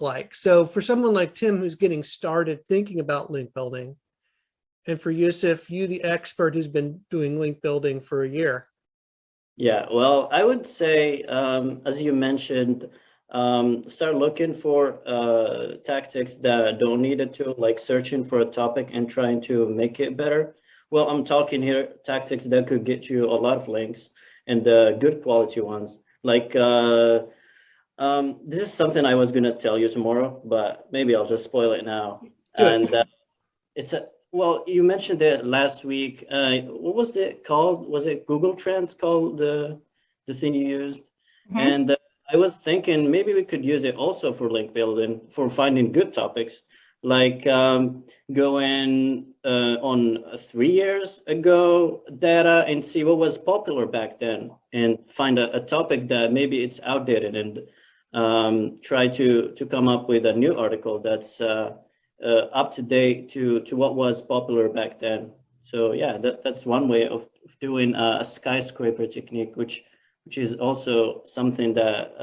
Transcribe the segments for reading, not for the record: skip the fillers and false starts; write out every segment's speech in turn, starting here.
like? So for someone like Tim who's getting started thinking about link building, and for Yusuf, you the expert who's been doing link building for a year. Yeah, well, I would say, as you mentioned, start looking for tactics that don't need a tool, like searching for a topic and trying to make it better. Well, I'm talking here tactics that could get you a lot of links and good quality ones. Like, this is something I was going to tell you tomorrow, but maybe I'll just spoil it now. Do it. And it's a, well, you mentioned it last week. What was it called? Was it Google Trends called the thing you used? And I was thinking maybe we could use it also for link building, for finding good topics, like going on 3 years ago data and see what was popular back then, and find a topic that maybe it's outdated, and try to come up with a new article that's up to date to what was popular back then. So yeah, that's one way of doing a skyscraper technique, which is also something that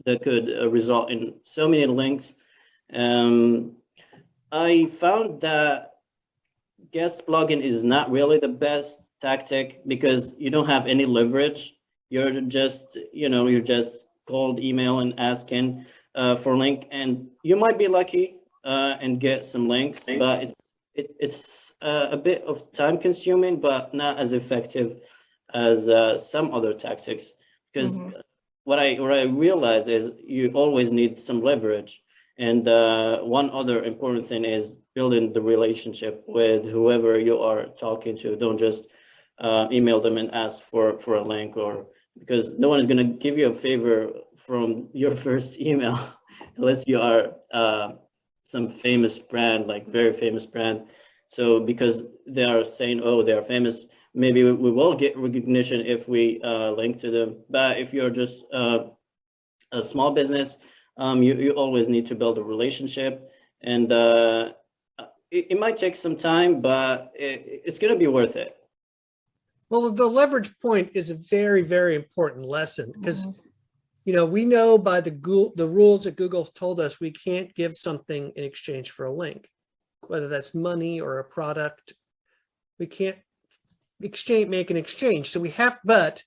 that could result in so many links. I found that guest blogging is not really the best tactic because you don't have any leverage. You're just, you're just cold email and asking for link, and you might be lucky and get some links, but it's a bit of time consuming, but not as effective as some other tactics. Because what I realize is you always need some leverage, and one other important thing is building the relationship with whoever you are talking to. Don't just email them and ask for a link, or because no one is going to give you a favor from your first email unless you are some famous brand, like very famous brand. So because they are saying, oh, they are famous, maybe we will get recognition if we link to them. But if you're just a small business, you always need to build a relationship, and it might take some time, but it's going to be worth it. Well, the leverage point is a very, very important lesson because, we know by the rules that Google told us we can't give something in exchange for a link, whether that's money or a product. We can't make an exchange. So we have, but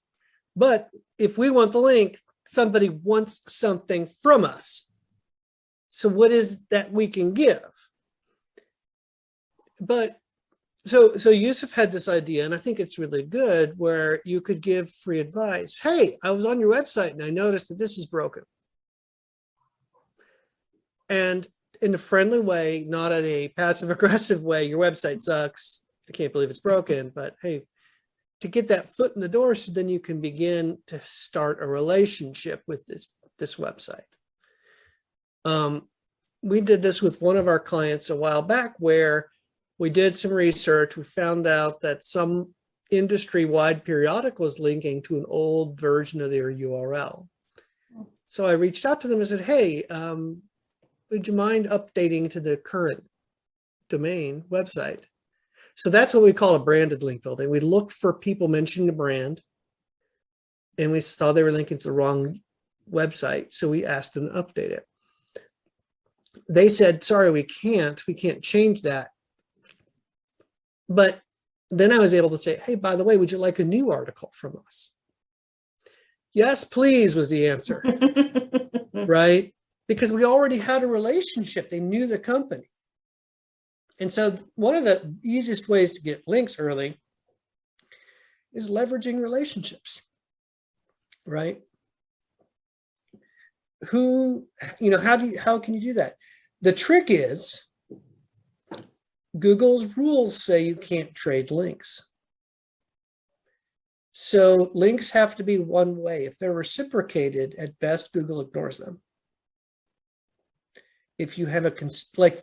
if we want the link, somebody wants something from us. So what is that we can give? But so Yusuf had this idea, and I think it's really good, where you could give free advice. Hey, I was on your website and I noticed that this is broken. And in a friendly way, not in a passive aggressive way, your website sucks. I can't believe it's broken, but hey, to get that foot in the door so then you can begin to start a relationship with this website. We did this with one of our clients a while back where we did some research. We found out that some industry-wide periodical was linking to an old version of their URL. So I reached out to them and said, hey, would you mind updating to the current domain website? So that's what we call a branded link building. We looked for people mentioning the brand, and we saw they were linking to the wrong website. So we asked them to update it. They said, sorry, we can't change that. But then I was able to say, hey, by the way, would you like a new article from us? Yes, please, was the answer, right? Because we already had a relationship. They knew the company. And so one of the easiest ways to get links early is leveraging relationships, right? How can you do that? The trick is Google's rules say you can't trade links. So links have to be one way. If they're reciprocated, at best, Google ignores them. If you have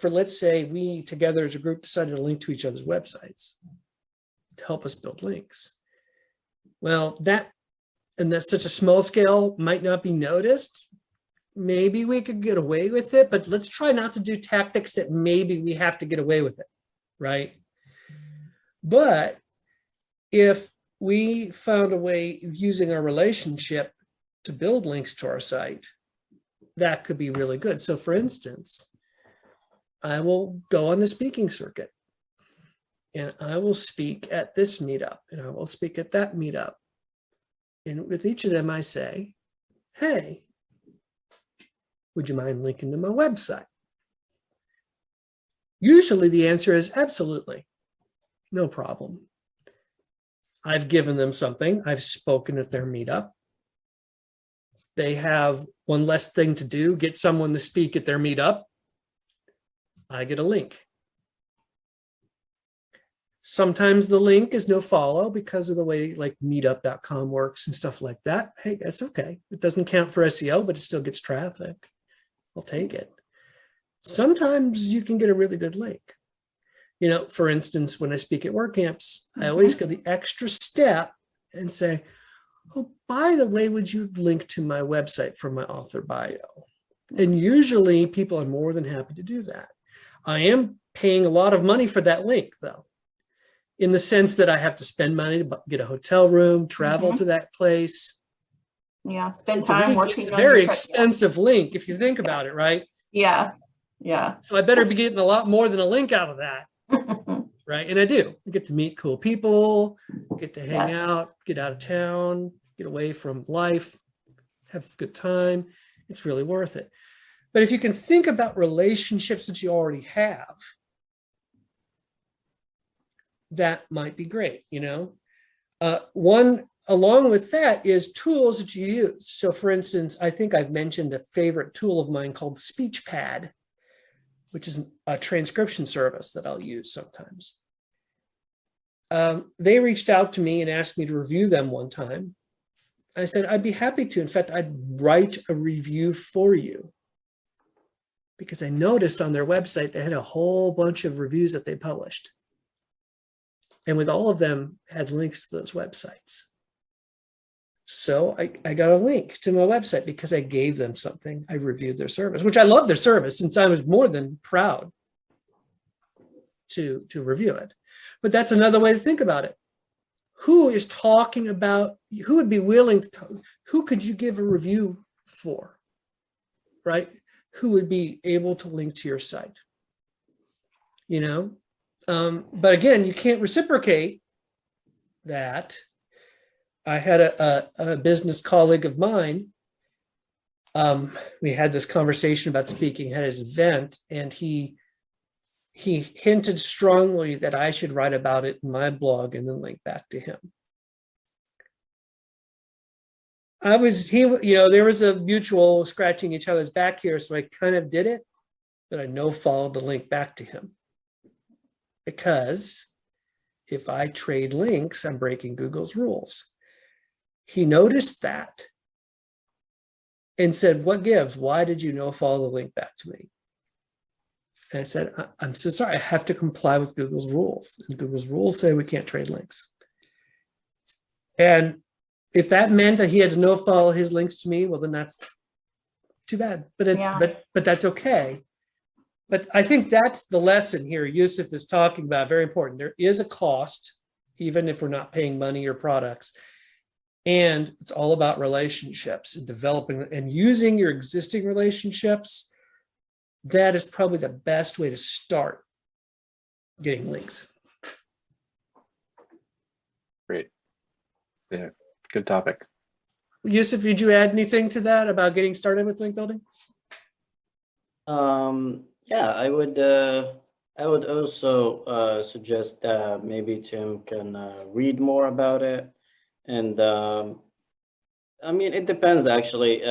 let's say we together as a group decided to link to each other's websites to help us build links. Well, that's such a small scale, might not be noticed. Maybe we could get away with it, but let's try not to do tactics that maybe we have to get away with it, right? But if we found a way using our relationship to build links to our site, that could be really good. So for instance, I will go on the speaking circuit and I will speak at this meetup and I will speak at that meetup. And with each of them, I say, hey, would you mind linking to my website? Usually the answer is absolutely, no problem. I've given them something. I've spoken at their meetup. They have one less thing to do, get someone to speak at their meetup. I get a link. Sometimes the link is no follow because of the way like meetup.com works and stuff like that. Hey, that's okay. It doesn't count for SEO, but it still gets traffic. I'll take it. Sometimes you can get a really good link. You know, for instance, when I speak at WordCamps, I always go the extra step and say, oh, by the way, would you link to my website for my author bio? And usually people are more than happy to do that. I am paying a lot of money for that link, though, in the sense that I have to spend money to get a hotel room, travel to that place. Yeah, spend It's a time link- working. It's a on very your expensive link if you think about it, right? Yeah, yeah. So I better be getting a lot more than a link out of that, right? And I do. I get to meet cool people, get to hang Yes. out, get out of town, get away from life, have a good time. It's really worth it. But if you can think about relationships that you already have, that might be great, you know? One along with that is tools that you use. So for instance, I think I've mentioned a favorite tool of mine called SpeechPad, which is a transcription service that I'll use sometimes. They reached out to me and asked me to review them one time. I said, I'd be happy to. In fact, I'd write a review for you, because I noticed on their website, they had a whole bunch of reviews that they published. And with all of them had links to those websites. So I got a link to my website because I gave them something. I reviewed their service, which I love their service, since I was more than proud to review it. But that's another way to think about it. Who is talking about, who would be willing to talk, who could you give a review for, right? Who would be able to link to your site, you know? But again, you can't reciprocate that. I had a business colleague of mine. We had this conversation about speaking at his event, and he hinted strongly that I should write about it in my blog and then link back to him. There was a mutual scratching each other's back here, so I kind of did it, but I no-followed the link back to him. Because if I trade links, I'm breaking Google's rules. He noticed that and said, what gives? Why did you no-follow the link back to me? And I said, I'm so sorry, I have to comply with Google's rules. And Google's rules say we can't trade links. And if that meant that he had to no-follow his links to me, well, then that's too bad. But but that's okay. But I think that's the lesson here Yusuf is talking about, very important. There is a cost, even if we're not paying money or products. And it's all about relationships and developing and using your existing relationships. That is probably the best way to start getting links. Great. Yeah, good topic. Yusuf, did you add anything to that about getting started with link building? Yeah, I would also suggest that maybe Tim can read more about it. And I mean, it depends actually.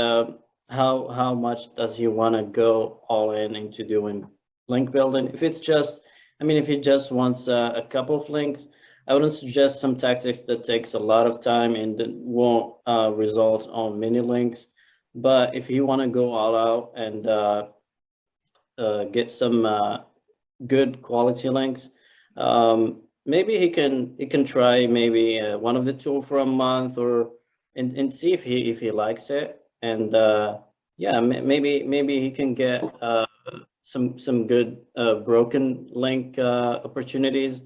How much does he want to go all in into doing link building? If it's just, I mean, if he just wants a couple of links, I wouldn't suggest some tactics that takes a lot of time and that won't result on many links. But if you want to go all out and get some good quality links, maybe he can try maybe one of the two for a month and see if he likes it. And yeah, maybe he can get some good broken link opportunities,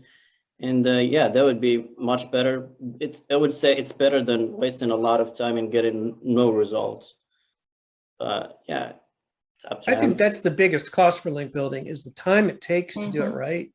and yeah, that would be much better. I would say it's better than wasting a lot of time and getting no results. Yeah, It's up to I think him. that's the biggest cost for link building is the time it takes to do it Mhm. right.